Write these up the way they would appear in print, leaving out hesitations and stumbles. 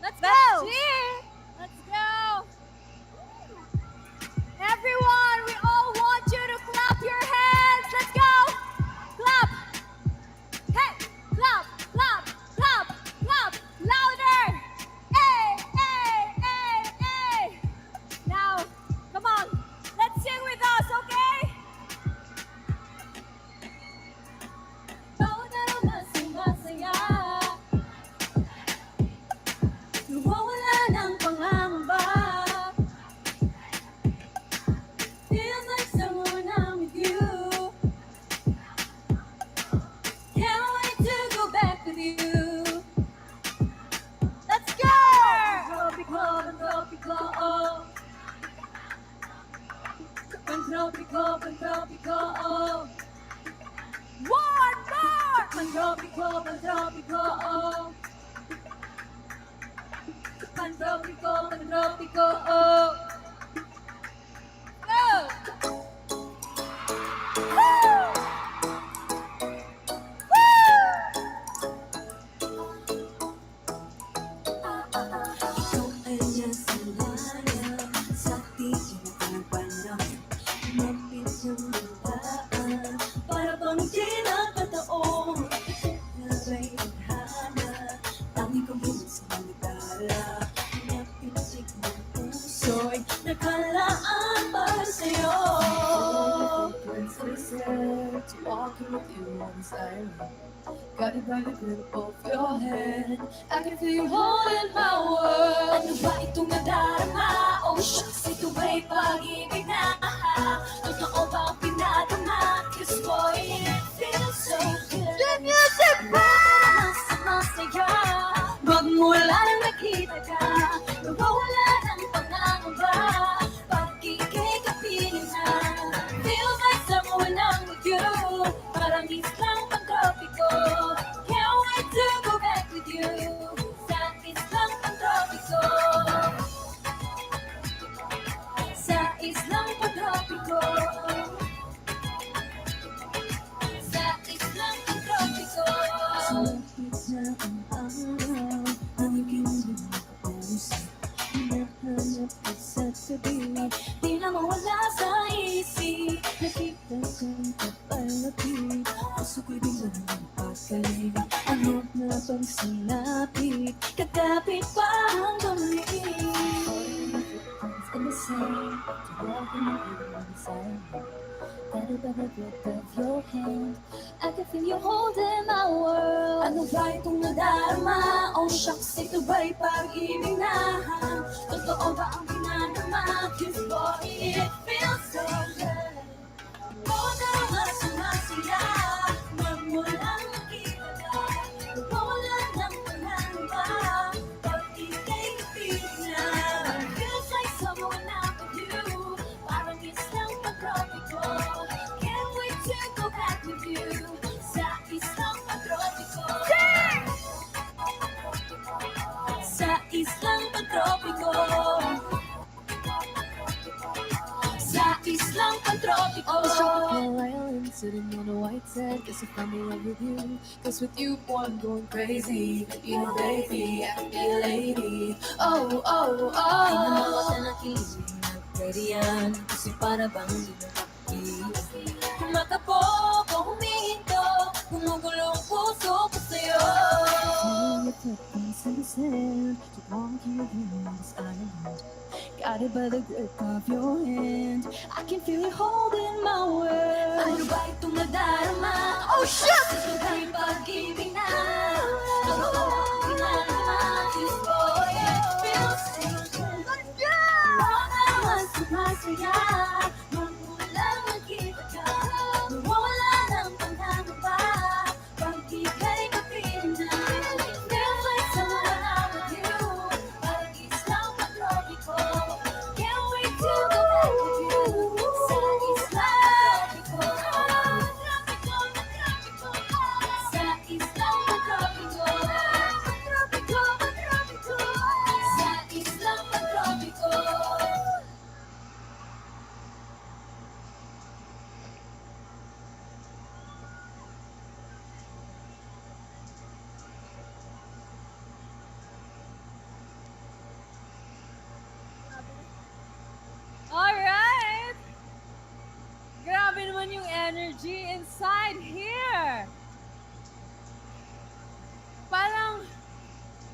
Let's Let's go! cheer! Let's go! Everyone, we all want you to clap your hands. Let's go! Clap! Hey! Clap! Clap! Clap! Clap! Louder! Hey! Hey! Hey! Hey! Now, come on. Let's sing with us, okay? Bawat araw na sumasaya, nawawala ng pangangamba. Feels like someone I'm with you. Can't wait to go back with you. Let's go! Tropical, tropical, oh. Tropical, tropical, oh. One more! Tropical, tropical, oh. Tropical, tropical, oh. Go! Woo! Ikaw ay nasalaya sa tingin ng panahon. Lumapit yung luhaan para bang di nakataon. Nabay ang hana, tangi kong hilig sa mga tala. Pinapitik ng puso'y nakalaan para sa'yo. To walking with you on this island, guided by the grip of your hand. I can feel you holding my world. Ano ba itong nadarama? Oh shucks, ito ba'y pag-ibig na? Totoo ba ang pinadama? 'Cause boy, it feels so good. The music Mas masaya magmula nang nakita ka. Nawawala ng pangangamba pag ika'y kapiling na. Feels like someone I'm with you. Parang islang pang-tropiko. Can't wait to go back with you. Sa islang pang-tropiko. Sa islang pang-tropiko. Sa islang pang-tropiko. Sumapit na ang araw, nangiging lumapuso. Hinahanap ka sa tabi, di na mawala sa isip. Nakita kang kapalapit, puso ko'y biglang napakalig. Ano na bang sinapit, kakapit pa hanggang liit. In the sand, to walk in the wind inside me. Guided by the grip of your hand, I can feel you holding my world. Ano ba itong nadarama? Oh shucks, ito ba'y pag-ibig na? Totoo ba ang pinanama? 'Cause boy, it feels so good. Bawat araw na sumasaya, magmulang nakita ka. Nawawala ng pangangamba pag ika'y kapiling na. Feels like someone I'm with you. Parang islang pag-tropiko. Can't wait to go back with you. Sa islang pag-tropiko. Sa islang pag-tropiko. Sa islang pag-tropiko. On the tropical island, sitting on a white sand. Guess I fell in love with you. 'Cause with you, boy, I'm going crazy. Be my baby, I can be a lady. Oh, oh, Di na oh. mawala ng kilig na pwede yan. Kasi para bang di na kapatid. Kumakabog o humihinto, gumugulo ang puso ko sa'yo. Playing with footprints in the sand, to walking with you on this island. Guided by the grip of your hand, I can feel you holding my world. Ano ba itong nadarama? Oh shucks! Ito ba'y pag-ibig na? Totoo ba ang pinanama? 'Cause boy, it feels so good. Let's go! Bawat araw sumasaya, magmulang nakita ka. Nawawala ng pangangamba pag ika'y kapiling na. Feels like someone I'm with you. Parang islang pag-tropiko. Can't wait to go back with you. Sa islang pag-tropiko. Sa islang pag-tropiko. energy inside here.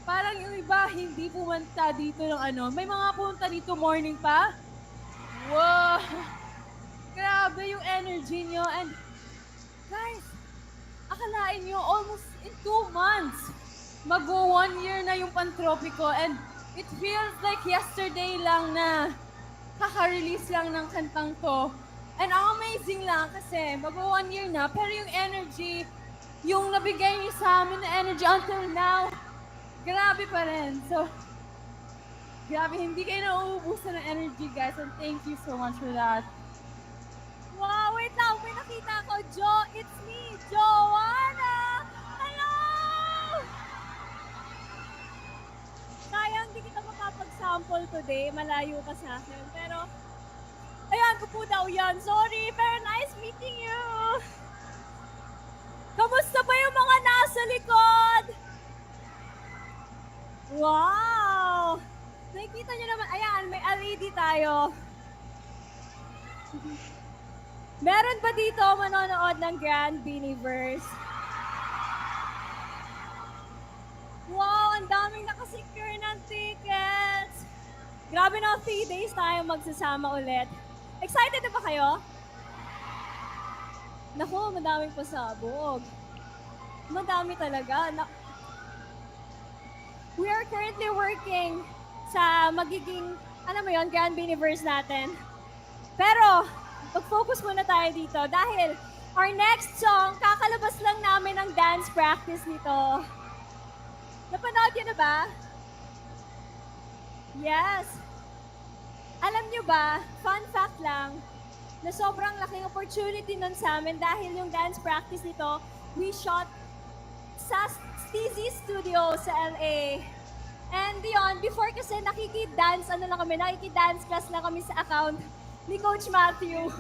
Parang yung iba hindi pumunta dito ng ano. May mga punta dito morning pa. Wow! Grabe yung energy nyo. And guys, akalain nyo almost in 2 months, mag-go 1 year na yung Pantropiko. And it feels like yesterday lang na kaka-release lang ng kantang to. And ang amazing lang kasi mag-go 1 year na, pero yung energy, yung nabigay niyo sa amin na energy until now, grabe pa rin. So, grabe, hindi kayo nauubusan ng energy, guys. And thank you so much for that. Wow, wait lang. May nakita ko. It's me, Joanna! Hello! Sayang, di kita makapag-sample today. Malayo ka sa akin. Pero, ayan, ko daw yan. Sorry, pero nice meeting you. Kamusta ba yung mga nasa likod? Wow! Nakikita nyo naman, ayan, may LED tayo. Meron ba dito manonood ng Grand Beaniverse? Wow, ang daming nakasecure ng tickets. Grabe na, 3 days tayo magsasama ulit. Excited na ba kayo? Naku, madaming pasabog. Madami talaga. We are currently working sa magiging, alam mo yon, Grand Beaniverse natin. Pero, mag-focus muna tayo dito dahil our next song, kakalabas lang namin ng dance practice nito. Napanood yun na ba? Yes. Alam nyo ba, fun fact lang, na sobrang laking opportunity nun sa amin dahil yung dance practice nito, we shot sa Steezy Studio sa LA. And yun, before kasi nakikidance class lang kami sa account ni Coach Matthew.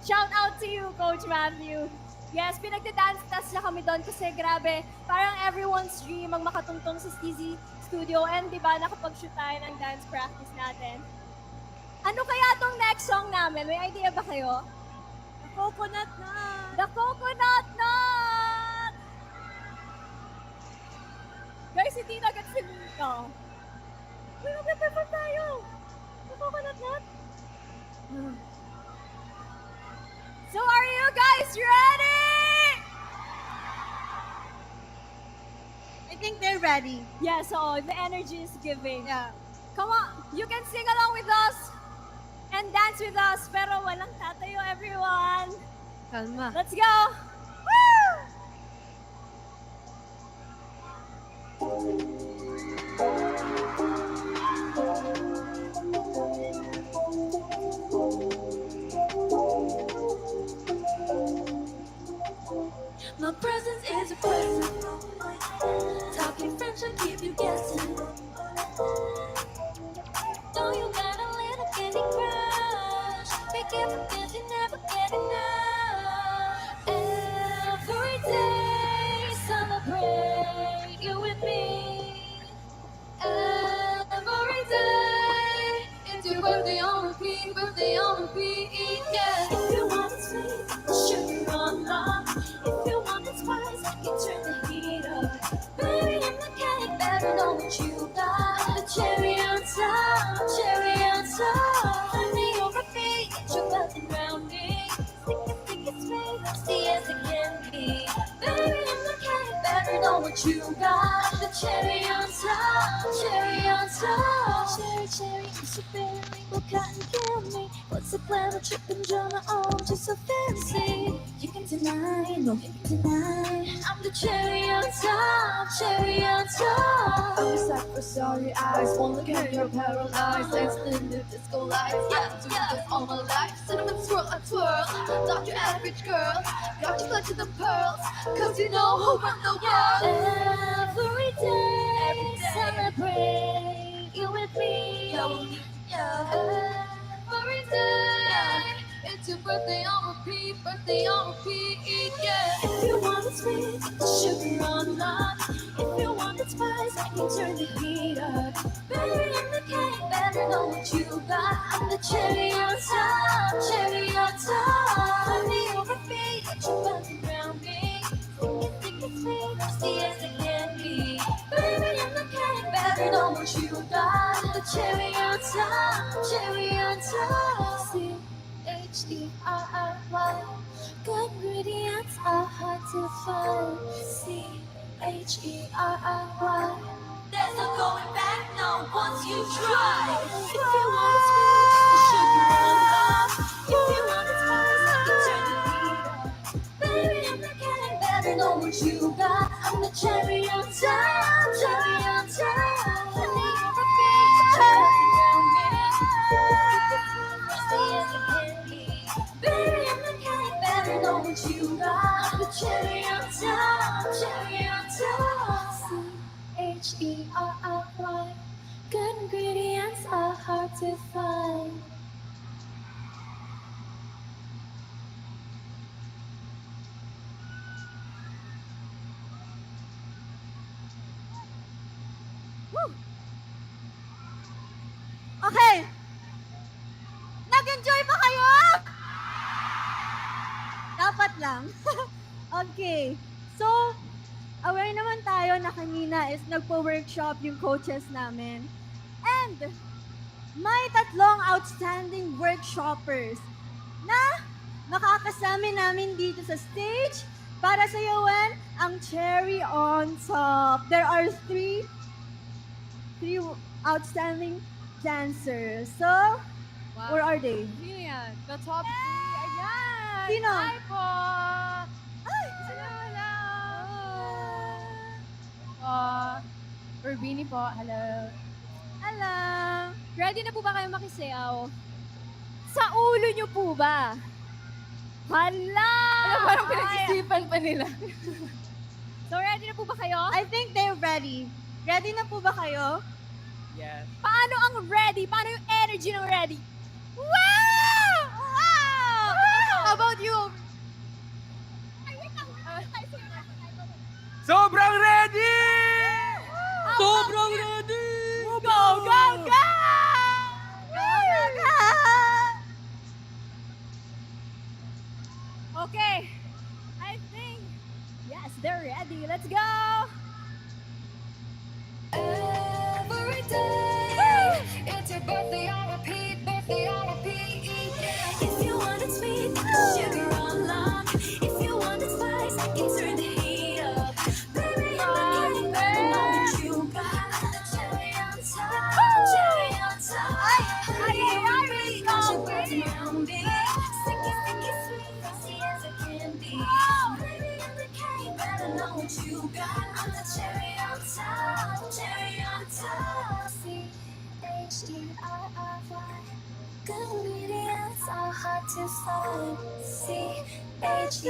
Shout out to you, Coach Matthew. Yes, pinagda-dance class lang kami doon kasi grabe, parang everyone's dream ang makatungtong sa Steezy Studio. And di ba, nakapag-shoot tayo ng dance practice natin. Ano kaya tong next song namin? May idea ba kayo? The Coconut Nut! The Coconut Nut! Guys, hindi na agad sinita. Uy, magpe-perform tayo! The Coconut Nut? So are you guys ready? I think they're ready. Yeah, so the energy is giving. Yeah. Come on, you can sing along with us and dance with us, pero walang tatayo, everyone. Kalma. Let's go! Woo! My presence is a present. Talking French will keep you guessing. Know you got a little candy crush. Be careful 'cause you never get enough. Every day celebrate you with me. Every day it's your birthday on repeat, birthday on repeat. Yeah. If you want it sweet, sugar on top. If you want it spice, you turn the heat up. Baby, I'm the cake, better know what you got. The cherry on top, cherry on top. Honey, over me, get your weapon round me. Stick it straight, nasty as it can be. Baby, I'm the cake, better know what you got. The cherry on top, cherry on top. Cherry, cherry, it's your berry, rainbow cotton candy. What's the plan with tripping Jonah? Oh, just so fancy. You can deny, no, you can deny. I'm the cherry on top, cherry on top. I'm set for sorry eyes. One look at your paralyzed. Dance in the disco lights. Yeah, do this all my life. Cinnamon swirl, I twirl. Not your average girl. Got you clutching the pearls. 'Cause you know who run the world. Every day, celebrate you with me. Every day, It's your birthday on repeat, birthday on repeat, yeah. if you want it sweet, sugar on top. If you want it spice, I can turn the heat up. Baby, I'm the cake, better know what you got. I'm the cherry on top, cherry on top. better know what you got. The cherry on top, cherry on top. C-H-E-R-R-Y. Good ingredients are hard to find. C-H-E-R-R-Y. There's no going back, no, once you try. If you want sweet, the sugar on top. If you want it spice, you turn the heat up. Baby, I'm not getting better, know what you got. I'm the cherry on top, cherry on top. Let me overbeat, cherry around me. Frosty as a candy. Baby, I'm not getting better, know what you got. I'm the cherry on top, cherry on top. C-H-E-R-R-Y. Good ingredients are hard to find. Okay. Nag-enjoy ba kayo? Dapat lang. Okay. So, aware naman tayo na kanina is nagpo-workshop yung coaches namin. And, may tatlong outstanding workshoppers na makakasama namin dito sa stage para sayawan ang cherry on top. There are three outstanding dancers. So, where are they? Sino yan? The top 3? Ayan! Sino? Hi po! Ay! Hello! Urbini po. Hello. Hello! Ready na po ba kayo makisayaw? Sa ulo nyo po ba? Hala! Parang pinag-isipan pa nila. So ready na po ba kayo? I think they're ready. Ready na po ba kayo? Yes. Paano ang ready? Paano yung energy ng ready? Wow! Wow! How about you? Ay, wait lang. Sobrang ready! Sobrang ready! Go, go, go! Okay. I think, yes, they're ready. Let's go! Every day, it's your birthday on repeat, birthday on repeat. If you want it sweet, sugar on lock. If you want it spice, you turn the heat up. Baby, I'm not getting better, know what you got. The cherry on top, cherry on top. Honey, you're ready, got your buzzing around me. Sticky, sticky, sweet, frosty as a candy. Baby, I'm not getting better, know what you got. I'm the cherry on top, cherry on top. C-H-E-R-R-Y. Good ingredients are hard to find. C-H-E-R-R-Y.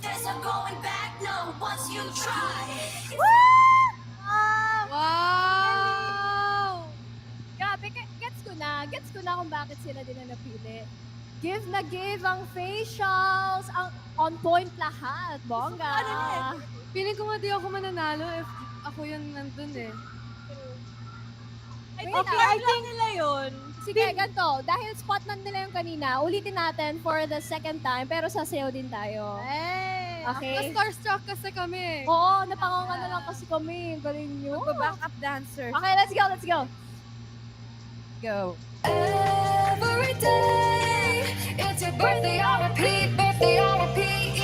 There's no going back, no, once you try. Wow! Grabe, gets ko na kung bakit sila din ang napili. Give na give ang facials, ang on point lahat. Bongga. Feeling ko nga di ako mananalo if ako yung nandun eh. Okay, I think nila yun. Sige, ganito. Dahil spot lang nila yung kanina, ulitin natin for the second time, pero sasayaw din tayo. Hey! Okay? Na-starstruck kasi kami. Oo, napangonga na lang kasi kami. Galing nyo. Magpa-backup dancer. Okay, let's go, let's go. Go. Every day, it's your birthday on repeat, birthday on repeat.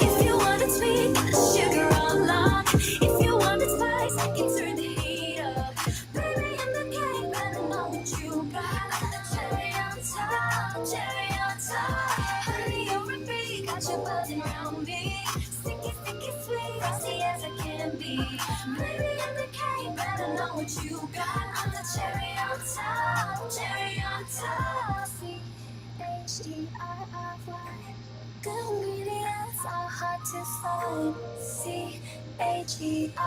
If you want it sweet, sugar on lock. If you want it spice, you turn the heat up. Baby, I'm not getting better, know what you got. The cherry on top, cherry on top. Honey, you're repeat, got you buzzing around me. Sticky, sticky, sweet, frosty as a candy. Baby, I'm not getting better, know what you got. I'm the cherry on top, cherry on top. C-H-E-R-R-Y. Good ingredients are hard to find. C-H-E-R-R-Y.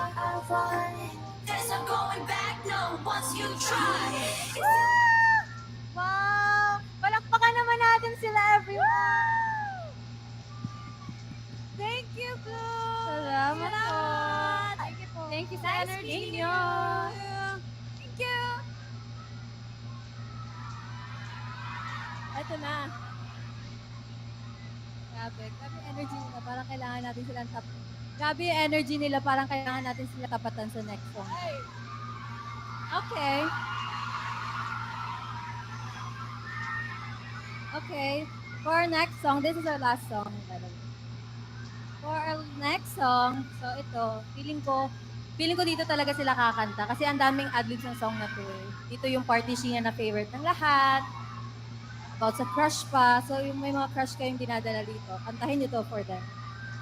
There's no going back, no, once you try. Wow! Palakpakan naman natin sila, everyone! Thank you, Blue! Salamat po. Thank you po. Thank you sa Nice energy meeting niyo. you. Thank you. Ito na. Grabe yung energy nila. Parang kailangan natin silang Grabe yung energy nila. Parang kailangan natin sila tapatan sa next song. Okay. Okay. For our next song, this is our last song, by the way. For our next song, so ito, feeling ko dito talaga sila kakanta kasi ang daming adlibs ng song na to eh. Dito yung party scene na favorite ng lahat. About sa crush pa. So yung may mga crush kayong dinadala dito, kantahin nyo to for them.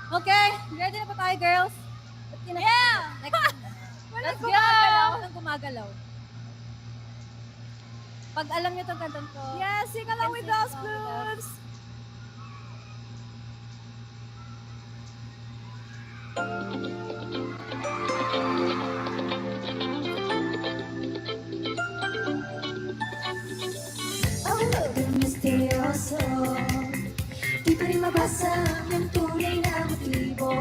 Okay, ready na pa tayo, girls? Yeah! Let's go! Walang gumagalaw. Pag alam nyo itong kantang to, Yes, sing along with us, Blooms! Ang loob misteryoso Di pa rin mabasa yung tunay na motibo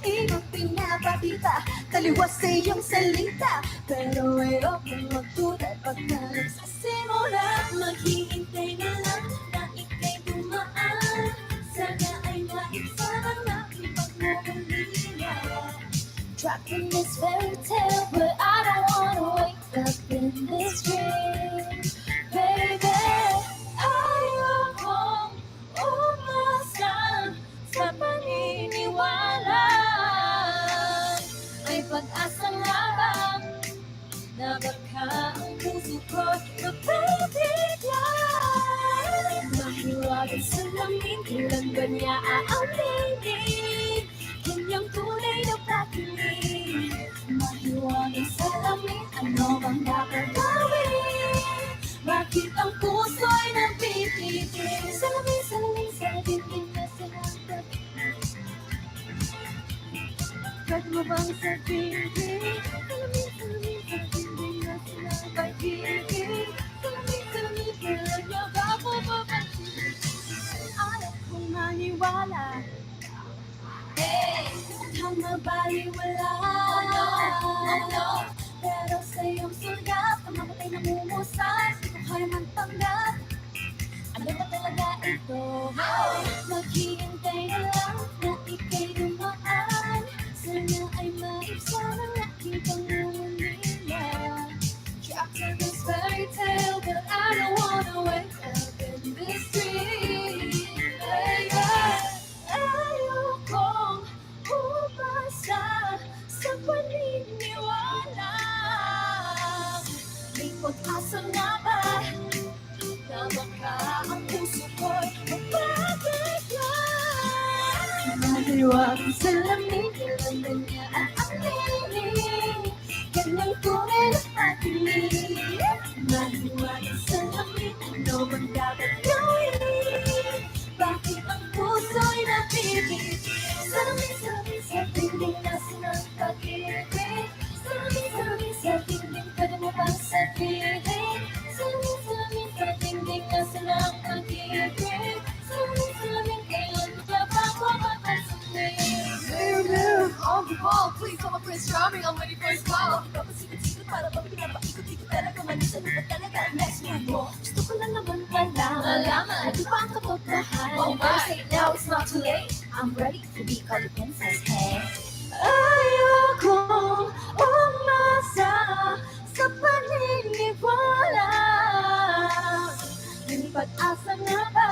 Ibang pinapakita Taliwas sa iyong salita Pero ayokong magduda Pagka nagsasimula Maghihintay na lang na ika'y dumaan Sana ay maisanang nakipagmumulila Trapped in this fairy tale But I don't wanna wake up in this dream Baby, ayokong umasa sa paniniwala May pag-asa nga ba na baka ang puso ko'y mapapigyan Mahiwagang salamin, kailan ba niya aaminin Kanyang tunay na pakinig Mahiwagang salamin, ano bang dapat gawin Bakit ang puso'y napipitin Salamin, salamin, sa dingding na sinapag Pwede mo bang sabihin Salamin, salamin, sa dingding na sinapag-ibig Salamin, salamin, kailan niya ba ako mapansin Ayaw kong maniwala Hey, tama baliwala Oh no, pero sa iyong sugat Ang mamatay na mumusay Di ko kaya magpanggap Ano ba talaga ito? Naghihintay na lang Na ika'y dumaan Sana ay maibsan Ang aking pangungulila Trapped in this fairy tale But I don't wanna wake up in this dream Ayokong umasa sa paniniwala May pag-asa nga ba na baka ang puso ko'y mapapigyan Mahiwagang salamin, kailan ba niya aaminin Kanyang tunay na pakinig Mahiwagang salamin, ano bang dapat gawin Bakit ang puso'y napipit Salamin, salamin sa dingding na sinapag-ibig Salamin, salamin sa dingding, pwede mo bang sabihin Salamin, salamin sa dingding na sinapag-ibig Salamin, salamin, kailan niya ba ako mapasanin On the ball, please, I'm a Prince Charming, I'm ready for his call. Papasikot-sikot para mabiling na paikot-ikot talaga manisan mo ba talaga ang next move mo? Gusto ko lang naman malaman, ano ba ang katotohanan? Oh my, say it now, it's not too late. I'm ready to be called a princess, hey. Ayokong umasa sa paniniwala May pag-asa nga ba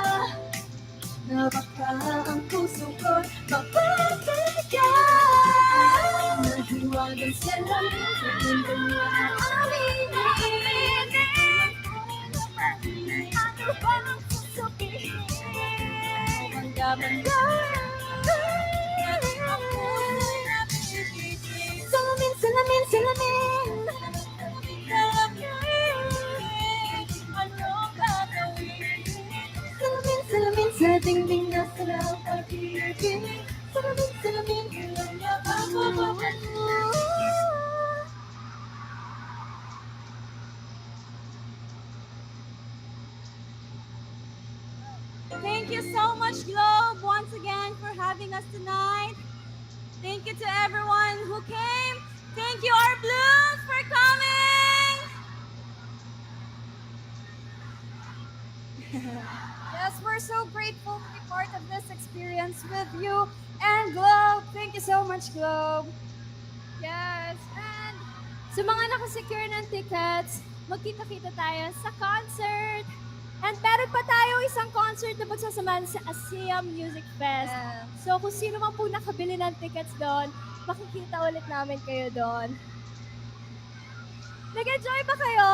na baka ang puso ko'y mapapigyan Nahiwagang salamin, sa mundo niya aaminin Ano ba ang sasabihin? Ang damang Salamin, salamin, salamin Ano gagawin? Salamin, salamin sa dingding na sinapag-ibig Salamin, salamin, kailan niya ba ako mapansin? thank you so much, Globe, once again for having us tonight. Thank you to everyone who came. Thank you, our Blooms, for coming. Yes, we're so grateful to be part of this experience with you. And Glow, you so much, Globe. Yes, and sa mga nakasecure ng tickets, magkita-kita tayo sa concert. And meron pa tayo isang concert na pagsasamahan sa ASEA Music Fest. So kung sino man po nakabili ng tickets doon, makikita ulit namin kayo doon. Nag-enjoy ba kayo?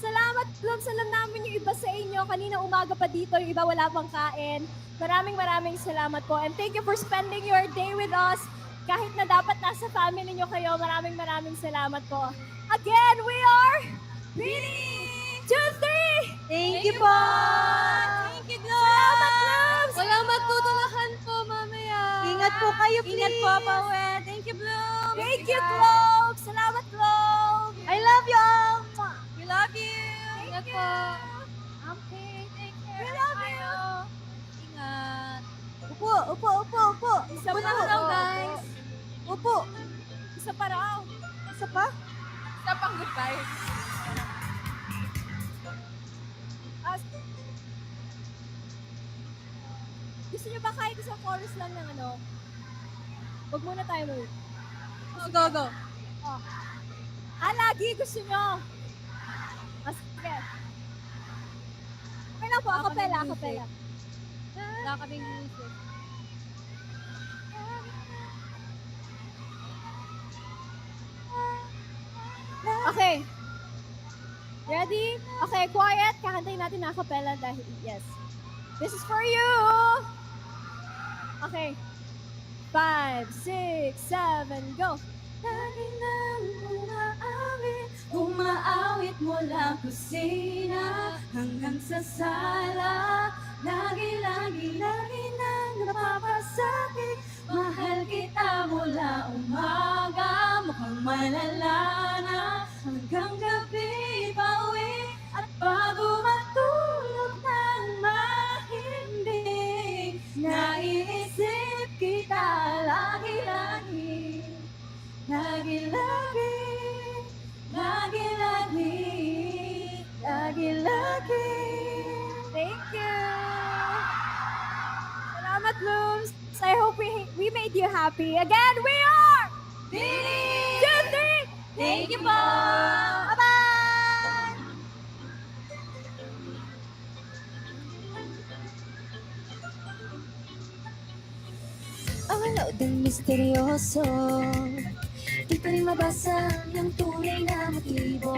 Salamat, Globe. Salam namin yung iba sa inyo. Kanina umaga pa dito, yung iba wala pang kain. Maraming salamat po. And thank you for spending your day with us. Kahit na dapat nasa family nyo kayo, maraming salamat po. Again, we are Really 2-3! Thank you po! Thank you, Globe! Salamat, Globe! Walang magtutulakan po mamaya. Ingat po kayo, please! Ingat po, Pawe. Thank you, Globe! Thank you, Globe! Salamat, Globe! I love you all! We love you! Ingat Thank po. you! Okay, take care. We love you! Ingat! Upo! Isa Upo pa na raw, ako. guys. Upo! Isa pa raw. Isa pa? Isa pang goodbye. Gusto nyo ba kahit isang chorus lang ng ano? Huwag muna tayo move. Go. Oh. Lagi gusto nyo. Sige. Okay lang po, acapella. Wala kaming music. Okay. Ready? Okay, quiet. Kakantayin natin na acapella dahil, yes. This is for you! Okay. 5, 6, 7, go! Lagi nang umaawit mula kusina hanggang sa sala. Lagi nang napapasakit. Mahal kita mula umaga, mukhang malala na hanggang gabi pauwi. At bago matulog ng mahimbing, naiisip kita lagi-lagi. Lagi-lagi. Thank you! Salamat, Blooms! I hope we made you happy. Again, we are... Really? 2, 3! Thank you po! Bye-bye! Ang load ng misteryoso, di pa rin mabasa ng tunay na motibo.